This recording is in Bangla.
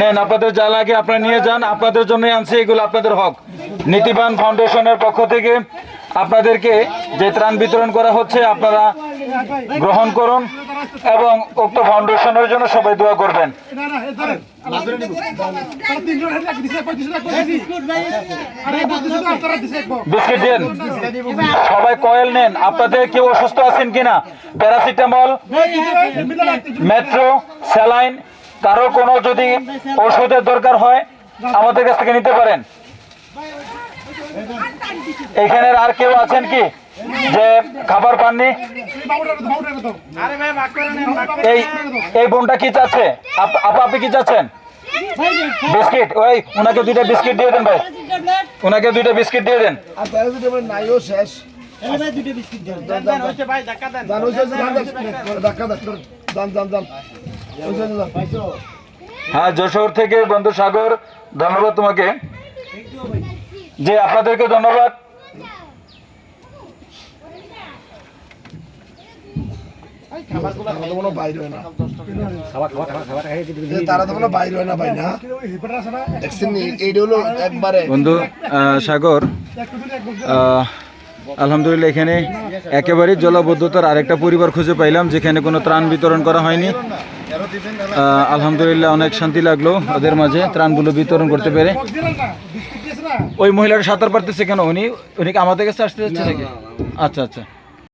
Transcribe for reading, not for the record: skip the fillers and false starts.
নেন, আপনাদের যা লাগে আপনারা নিয়ে যান, আপনাদের জন্যই আনছি এগুলো, আপনাদের হক। নীতিবান ফাউন্ডেশনের পক্ষ থেকে আপনাদেরকে যে ত্রাণ বিতরণ করা হচ্ছে আপনারা গ্রহণ করুন এবং উক্ত ফাউন্ডেশনের জন্য সবাই দোয়া করবেন। বিস্কিট দেন, সবাই কয়েল নেন। আপনাদের কেউ অসুস্থ আছেন কিনা? প্যারাসিটামল, মেট্রো, স্যালাইন, কারো কোনো যদি ওষুধের দরকার হয় আমাদের কাছ থেকে নিতে পারেন। এখানে আর কেউ আছেন কি যে খাবার পাননি? এই বোনটা কি চাচ্ছে? আপনি কি চাচ্ছেন? বিস্কিট, ওই ওনাকে 2টা বিস্কিট দিয়ে দেন ভাই, ওনাকে 2টা বিস্কিট দিয়ে দেন। হ্যাঁ, যশোর থেকে বন্ধু সাগর, ধন্যবাদ তোমাকে। যে আপনাদেরকে ধন্যবাদ। বন্ধু সাগর, আলহামদুলিল্লাহ এখানে একেবারে জলাবদ্ধতার আরেকটা পরিবার খুঁজে পাইলাম যেখানে কোনো ত্রাণ বিতরণ করা হয়নি। আলহামদুলিল্লাহ অনেক শান্তি লাগলো ওদের মাঝে ত্রাণগুলো বিতরণ করতে পেরে। ওই মহিলাটা সাঁতার পারতেছে কেন? উনি আমাদের কাছে আসতে যাচ্ছে নাকি? আচ্ছা আচ্ছা।